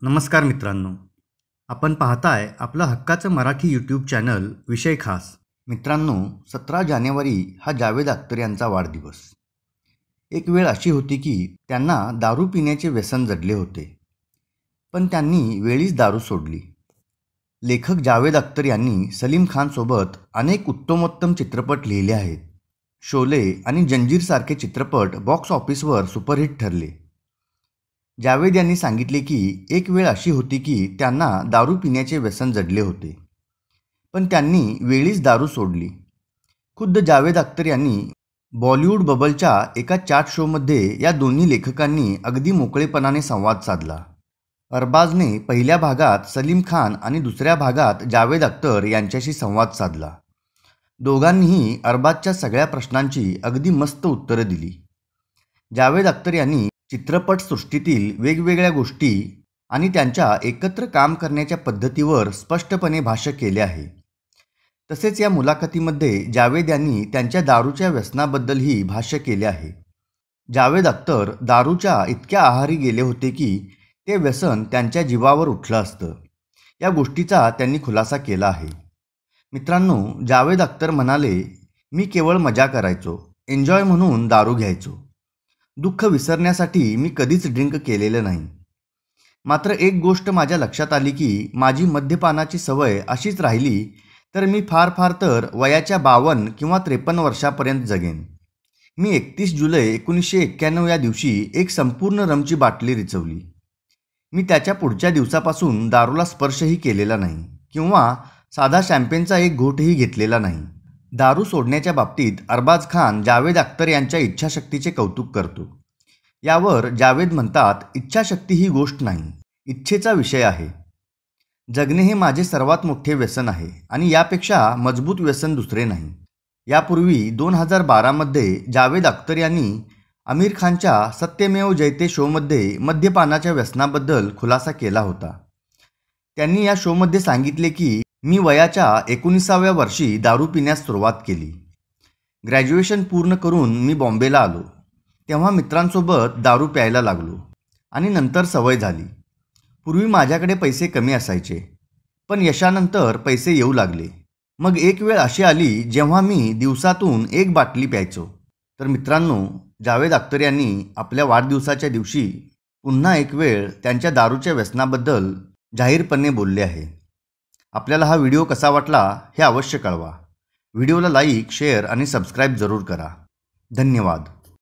नमस्कार मित्रांनो, आपण पाहताय आपलं हक्काचं मराठी यूट्यूब चॅनल विषय खास. मित्रांनो, 17 जानेवारी हा जावेद अख्तर यांचा वाढदिवस. एक वेळ अशी होती की त्यांना दारू पिण्याचे व्यसन जडले होते, पण त्यांनी वेळीच दारू सोडली. लेखक जावेद अख्तर यांनी सलीम खानसोबत अनेक उत्तमोत्तम चित्रपट लिहिले आहेत. शोले आणि जंजीरसारखे चित्रपट बॉक्स ऑफिसवर सुपरहिट ठरले. जावेद यांनी सांगितले की एक वेळ अशी होती की त्यांना दारू पिण्याचे व्यसन जडले होते, पण त्यांनी वेळीच दारू सोडली. खुद्द जावेद अख्तर यांनी बॉलिवूड बबलच्या एका चॅट शोमध्ये या दोन्ही लेखकांनी अगदी मोकळेपणाने संवाद साधला. अरबाजने पहिल्या भागात सलीम खान आणि दुसऱ्या भागात जावेद अख्तर यांच्याशी संवाद साधला. दोघांनीही अरबाजच्या सगळ्या प्रश्नांची अगदी मस्त उत्तरं दिली. जावेद अख्तर यांनी चित्रपटसृष्टीतील वेगवेगळ्या गोष्टी आणि त्यांच्या एकत्र काम करण्याच्या पद्धतीवर स्पष्टपणे भाष्य केले आहे. तसेच या मुलाखतीमध्ये जावेद यांनी त्यांच्या दारूच्या व्यसनाबद्दलही भाष्य केले आहे. जावेद अख्तर दारूच्या इतक्या आहारी गेले होते की ते व्यसन त्यांच्या जीवावर उठलं असतं. या गोष्टीचा त्यांनी खुलासा केला आहे. मित्रांनो, जावेद अख्तर म्हणाले, मी केवळ मजा करायचो, एन्जॉय म्हणून दारू घ्यायचो. दुःख विसरण्यासाठी मी कधीच ड्रिंक केलेलं नाही. मात्र एक गोष्ट माझ्या लक्षात आली की माझी मद्यपानाची सवय अशीच राहिली तर मी फार तर वयाच्या 52 किंवा 53 वर्षापर्यंत जगेन. मी 31 जुलै 1991 या दिवशी एक संपूर्ण रमची बाटली रिचवली. मी त्याच्या पुढच्या दिवसापासून दारूला स्पर्शही केलेला नाही किंवा साधा शॅम्पेनचा एक घोटही घेतलेला नाही. दारू सोडण्याच्या बाबतीत अरबाज खान जावेद अख्तर यांच्या इच्छाशक्तीचे कौतुक करतो. यावर जावेद म्हणतात, इच्छाशक्ती ही गोष्ट नाही, इच्छेचा विषय आहे. जगणे हे माझे सर्वात मोठे व्यसन आहे आणि यापेक्षा मजबूत व्यसन दुसरे नाही. यापूर्वी 2012 मध्ये जावेद अख्तर यांनी आमिर खानच्या सत्यमेव जयते शोमध्ये मद्यपानाच्या व्यसनाबद्दल खुलासा केला होता. त्यांनी या शोमध्ये सांगितले की मी वयाच्या 19व्या वर्षी दारू पिण्यास सुरुवात केली. ग्रॅज्युएशन पूर्ण करून मी बॉम्बेला आलो. तेव्हा मित्रांसोबत दारू प्यायला लागलो आणि नंतर सवय झाली. पूर्वी माझ्याकडे पैसे कमी असायचे, पण यशानंतर पैसे येऊ लागले. मग एक वेळ अशी आली जेव्हा मी दिवसातून एक बाटली प्यायचो. तर मित्रांनो, जावेद अख्तर यांनी आपल्या वाढदिवसाच्या दिवशी पुन्हा एक वेळ त्यांच्या दारूच्या व्यसनाबद्दल जाहीरपणे बोलले आहे. आपल्याला हा व्हिडिओ कसा वाटला हे अवश्य कळवा. व्हिडिओला लाईक, शेअर आणि सबस्क्राईब जरूर करा. धन्यवाद.